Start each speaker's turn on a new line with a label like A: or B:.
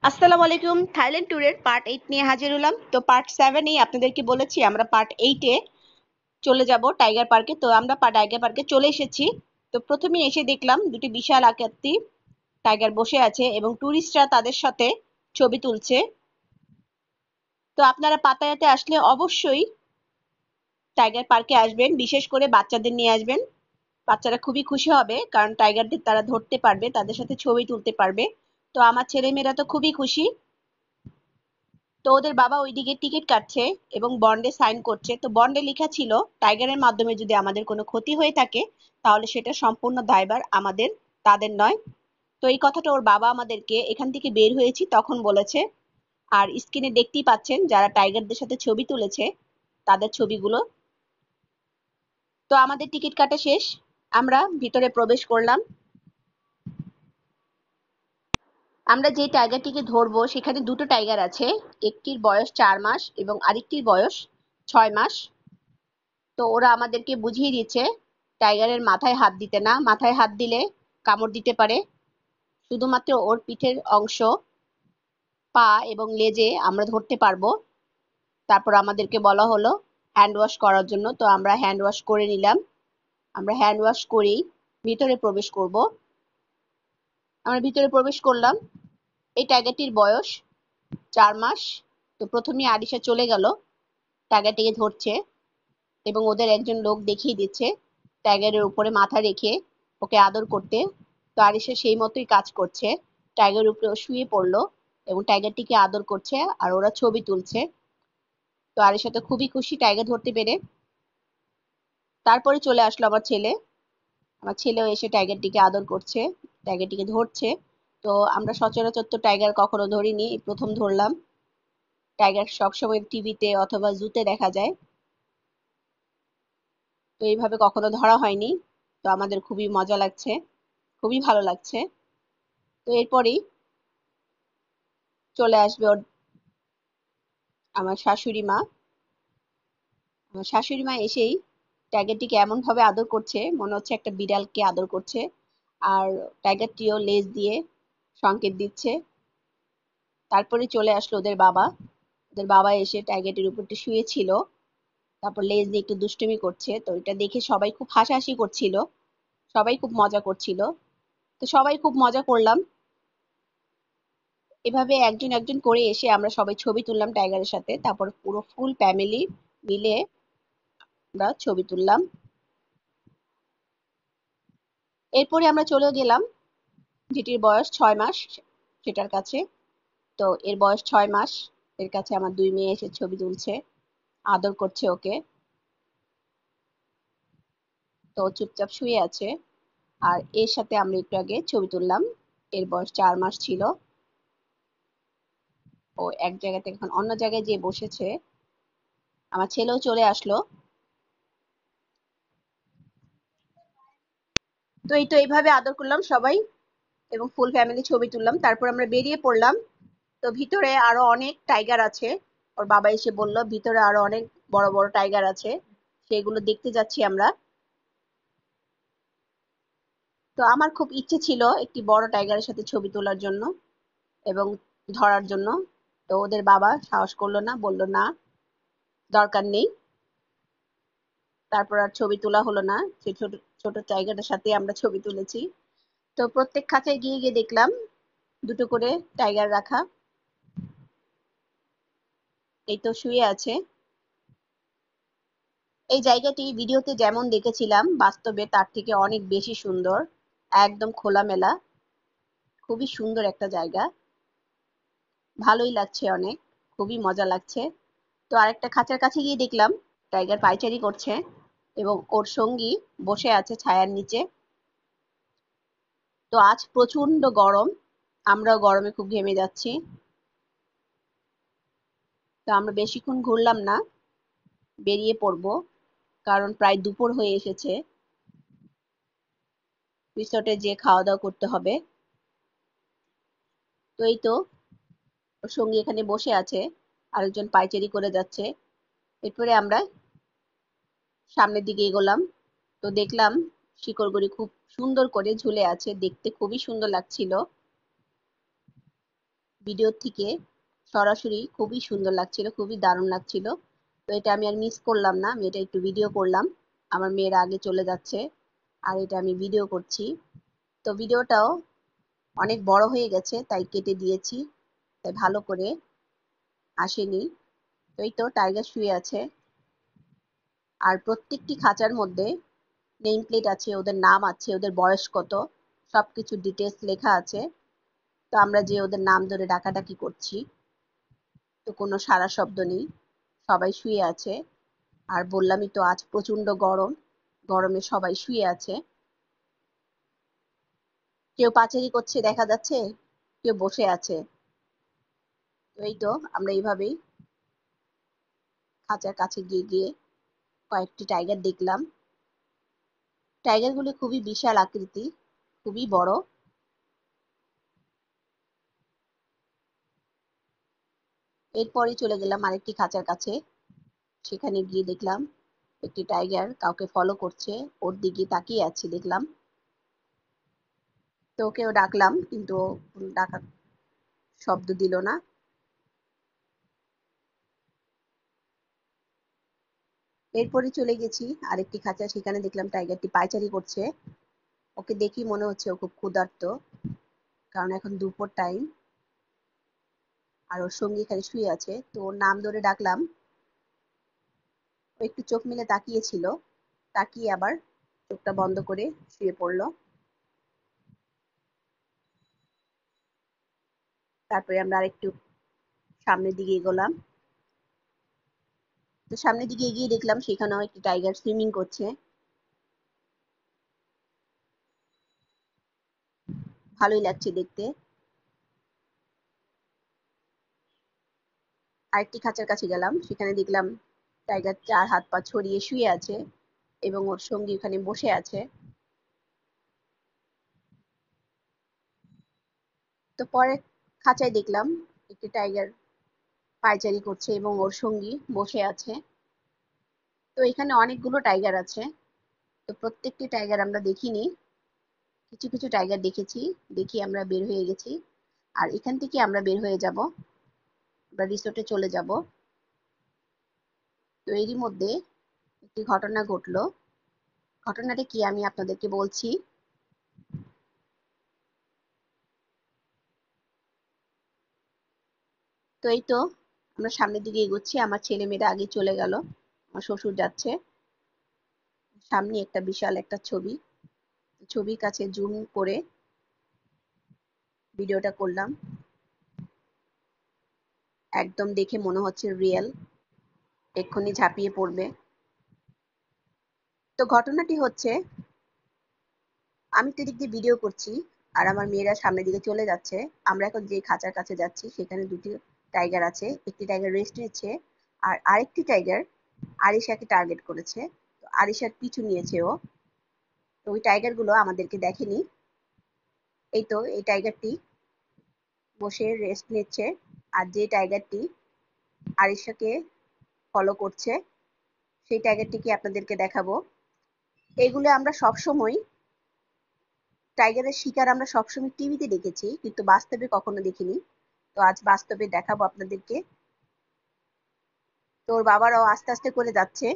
A: আসসালামু আলাইকুম। থাইল্যান্ড ট্যুরের পার্ট 8 নিয়ে হাজির হলাম। তো পার্ট 7 এই আপনাদেরকে বলেছি আমরা পার্ট 8 এ চলে যাব টাইগার পার্কে। তো আমরা টাইগার পার্কে চলে এসেছি। তো প্রথমে এসে দেখলাম দুটি বিশাল আকৃতির টাইগার বসে আছে এবং টুরিস্টরা তাদের সাথে ছবি তুলছে। তো আপনারা পাতায়াতে আসলে অবশ্যই টাইগার পার্কে আসবেন, বিশেষ করে বাচ্চাদের নিয়ে আসবেন। বাচ্চারা খুবই খুশি হবে, কারণ টাইগারদের তারা ধরতে পারবে, তাদের সাথে ছবি তুলতে পারবে। তো আমার ছেলেমেয়েরা তো খুবই খুশি। তো ওদের বাবা ওইদিকে টিকিট কাটছে এবং বন্ডে সাইন করছে। তো বন্ডে লেখা ছিল টাইগারের মাধ্যমে যদি আমাদের কোনো ক্ষতি হয়ে থাকে তাহলে সেটা সম্পূর্ণ দায়ভার আমাদের, তাদের নয়। তো এই কথাটা ওর বাবা আমাদেরকে এখান থেকে বের হয়েছি তখন বলেছে। আর স্ক্রিনে দেখতেই পাচ্ছেন যারা টাইগারদের সাথে ছবি তুলেছে তাদের ছবিগুলো। তো আমাদের টিকিট কাটা শেষ, আমরা ভিতরে প্রবেশ করলাম। আমরা যে টাইগারটিকে ধরবো সেখানে দুটো টাইগার আছে, একটির বয়স 4 মাস এবং আরেকটির বয়স 6 মাস। তো ওরা আমাদেরকে বুঝিয়ে দিচ্ছে টাইগারের মাথায় হাত দিতে না, মাথায় হাত দিলে কামড় দিতে পারে। শুধুমাত্র ওর পিঠের অংশ, পা এবং লেজে আমরা ধরতে পারবো। তারপর আমাদেরকে বলা হলো হ্যান্ড ওয়াশ করার জন্য। তো আমরা হ্যান্ড ওয়াশ করে নিলাম। আমরা হ্যান্ড ওয়াশ করেই ভিতরে প্রবেশ করব। আমরা ভিতরে প্রবেশ করলাম। এই টাইগারটির বয়স 4 মাস। তো প্রথমে আরিশা চলে গেল টাইগারটিকে ধরছে এবং ওদের একজন লোক দেখিয়ে দিচ্ছে টাইগারের উপরে মাথা রেখে ওকে আদর করতে। তো আরিশা সেই মতোই কাজ করছে, টাইগারের উপরে ও শুয়ে পড়লো এবং টাইগারটিকে আদর করছে আর ওরা ছবি তুলছে। তো আরিশা তো খুবই খুশি টাইগার ধরতে পেরে। তারপরে চলে আসলো আমার ছেলে। আমার ছেলেও এসে টাইগারটিকে আদর করছে, টাইগারটিকে ধরছে। তো আমরা সচরাচর তো টাইগার কখনো ধরিনি, এই প্রথম ধরলাম। টাইগার সবসময় টিভিতে অথবা জুতে দেখা যায়, তো এইভাবে কখনো ধরা হয়নি। তো আমাদের খুবই মজা লাগছে, খুবই ভালো লাগছে। তো এরপরেই চলে আসবে আমার শাশুড়ি মা। আমার শাশুড়ি মা এসেই টাইগারটিকে এমন ভাবে আদর করছে মনে হচ্ছে একটা বিড়ালকে আদর করছে। আর টাইগারটিও লেজ দিয়ে সংকেত দিচ্ছে। তারপরে চলে আসলো ওদের বাবা। ওদের বাবা এসে টাইগারটির উপরটি শুয়েছিল, তারপর লেজ দিয়ে একটু দুষ্টুমি করছে। তো এটা দেখে সবাই খুব হাসাহাসি করছিল, সবাই খুব মজা করছিল। তো সবাই খুব মজা করলাম। এভাবে একজন একজন করে এসে আমরা সবাই ছবি তুললাম টাইগারের সাথে। তারপর পুরো ফুল ফ্যামিলি মিলে আমরা ছবি তুললাম। এরপরে আমরা চলে গেলাম যেটির বয়স 6 মাস সেটার কাছে। তো এর বয়স 6 মাস, এর কাছে আমার দুই মেয়ে এসে ছবি তুলছে, আদর করছে ওকে। তো ও চুপচাপ শুয়ে আছে। আর এর সাথে আমরা একটু আগে ছবি তুললাম, এর বয়স 4 মাস ছিল। ও এক জায়গা থেকে এখন অন্য জায়গায় যেয়ে বসেছে। আমার ছেলেও চলে আসলো। তো এই তো এইভাবে আদর করলাম সবাই এবং ফুল ফ্যামিলি ছবি তুললাম। তারপর আমরা বেরিয়ে পড়লাম। তো ভিতরে আরো অনেক টাইগার আছে। ওর বাবা এসে বলল ভিতরে আরো অনেক বড় বড় টাইগার আছে, সেগুলো দেখতে যাচ্ছি আমরা। তো আমার খুব ইচ্ছে ছিল একটি বড় টাইগারের সাথে ছবি তোলার জন্য এবং ধরার জন্য। তো ওদের বাবা সাহস করলো না, বলল না, দরকার নেই। তারপর আর ছবি তোলা হলো না। সে ছোট ছোট টাইগারের সাথে আমরা ছবি তুলেছি। তো প্রত্যেক খাঁচায় গিয়ে গিয়ে দেখলাম দুটো করে টাইগার রাখা। এই তো শুয়ে আছে। এই জায়গাটি ভিডিওতে যেমন দেখেছিলাম বাস্তবে তার থেকে অনেক বেশি সুন্দর, একদম খোলামেলা, খুবই সুন্দর একটা জায়গা। ভালোই লাগছে অনেক, খুবই মজা লাগছে। তো আরেকটা খাঁচার কাছে গিয়ে দেখলাম টাইগার পায়চারি করছে এবং ওর সঙ্গী বসে আছে ছায়ার নিচে। তো আজ প্রচন্ড গরম, আমরাও গরমে খুব ঘেমে যাচ্ছি। তো আমরা বেশিক্ষণ ঘুরলাম না, বেরিয়ে পড়বো, কারণ প্রায় দুপুর হয়ে এসেছে। রিসোর্টে যেয়ে খাওয়া দাওয়া করতে হবে। তো এই তো ওর সঙ্গী এখানে বসে আছে, আরেকজন পায়চারি করে যাচ্ছে। এরপরে আমরা সামনের দিকে এগোলাম। তো দেখলাম শিকড়গুলি খুব সুন্দর করে ঝুলে আছে, দেখতে খুবই সুন্দর লাগছিল। ভিডিও থেকে সরাসরি খুবই সুন্দর লাগছিল, খুবই দারুণ লাগছিল। তো এটা আমি আর মিস করলাম না, আমি এটা একটু ভিডিও করলাম। আমার মেয়েরা আগে চলে যাচ্ছে আর এটা আমি ভিডিও করছি। তো ভিডিওটাও অনেক বড় হয়ে গেছে তাই কেটে দিয়েছি, তাই ভালো করে আসেনি। তো এই তো টাইগার শুয়ে আছে আর প্রত্যেকটি খাঁচার মধ্যে নেম প্লেট আছে, ওদের নাম আছে, ওদের বয়স কত, সবকিছু ডিটেলস লেখা আছে। তো আমরা যে ওদের নাম ধরে ডাকাডাকি করছি, তো কোনো সাড়া শব্দ নেই, সবাই শুয়ে আছে। আর বললামই তো আজ প্রচন্ড গরম, গরমে সবাই শুয়ে আছে। কেউ পাচারি করছে দেখা যাচ্ছে, কেউ বসে আছে। তো এই তো আমরা এইভাবেই খাঁচার কাছে গিয়ে গিয়ে কয়েকটি টাইগার দেখলাম। টাইগার গুলি খুবই বিশাল আকৃতি, খুবই বড়। এরপরই চলে গেলাম আরেকটি খাঁচার কাছে। সেখানে গিয়ে দেখলাম একটি টাইগার কাউকে ফলো করছে, ওর দিকে তাকিয়ে আছে দেখলাম। তো ওকেও ডাকলাম কিন্তু ও ডাকার শব্দ দিল না। এরপরে চলে গেছি আরেকটি খাঁচা, সেখানে দেখলাম টাইগারটি পায়চারি করছে। ওকে দেখি মনে হচ্ছে ও খুব ক্ষুধার্ত, কারণ এখন দুপুর টাইম। আর ওর সঙ্গী এখানে শুয়ে আছে, তো ওর নাম ধরে ডাকলাম। ও একটু চোখ মেলে তাকিয়েছিল, তাকিয়ে আবার চোখটা বন্ধ করে শুয়ে পড়লো। তারপরে আমরা আরেকটু সামনের দিকে এগোলাম। তো সামনের দিকে এগিয়ে দেখলাম সেখানেও একটি টাইগার সুইমিং করছে, ভালোই লাগছে দেখতে। আরেকটি খাঁচার কাছে গেলাম, সেখানে দেখলাম টাইগার চার হাত পা ছড়িয়ে শুয়ে আছে এবং ওর সঙ্গী ওখানে বসে আছে। তো পরে খাঁচায় দেখলাম একটি টাইগার পায়চারি করছে এবং ওর সঙ্গী বসে আছে। তো এখানে অনেকগুলো টাইগার আছে। তো প্রত্যেকটি টাইগার আমরা দেখিনি, কিছু কিছু টাইগার দেখেছি, দেখি আমরা বের হয়ে গেছি। আর এখান থেকে আমরা বের হয়ে যাব, আমরা রিসোর্টে চলে যাব। তো এরই মধ্যে একটি ঘটনা ঘটলো। ঘটনাটা কি আমি আপনাদেরকে বলছি। তো এই তো আমরা সামনের দিকে এগোচ্ছি, আমার ছেলে মেয়েরা আগে চলে গেল। আমার শ্বশুর যাচ্ছে। সামনে একটা বিশাল একটা ছবি, ছবির কাছে জুম করে ভিডিওটা করলাম। একদম দেখে মনে হচ্ছে রিয়েল, এক্ষুনি ঝাঁপিয়ে পড়বে। তো ঘটনাটি হচ্ছে, আমি তো এদিক দিয়ে ভিডিও করছি আর আমার মেয়েরা সামনের দিকে চলে যাচ্ছে। আমরা এখন যে খাঁচার কাছে যাচ্ছি সেখানে দুটি টাইগার আছে, একটি টাইগার রেস্ট নিচ্ছে আর আরেকটি টাইগার আরিশাকে টার্গেট করেছে। তো আরিশার পিছু নিয়েছে ও। তো ওই টাইগার গুলো আমাদেরকে দেখেনি। এই তো এই টাইগারটি বসে রেস্ট নিচ্ছে আর যে টাইগারটি আরিশাকে ফলো করছে সেই টাইগারটিকে আপনাদেরকে দেখাবো। এগুলো আমরা সবসময়, টাইগারের শিকার আমরা সবসময় টিভিতে দেখেছি কিন্তু বাস্তবে কখনো দেখিনি। তো আজ বাস্তবে দেখাবো আপনাদেরকে। তোর বাবারাও আস্তে আস্তে করে যাচ্ছে।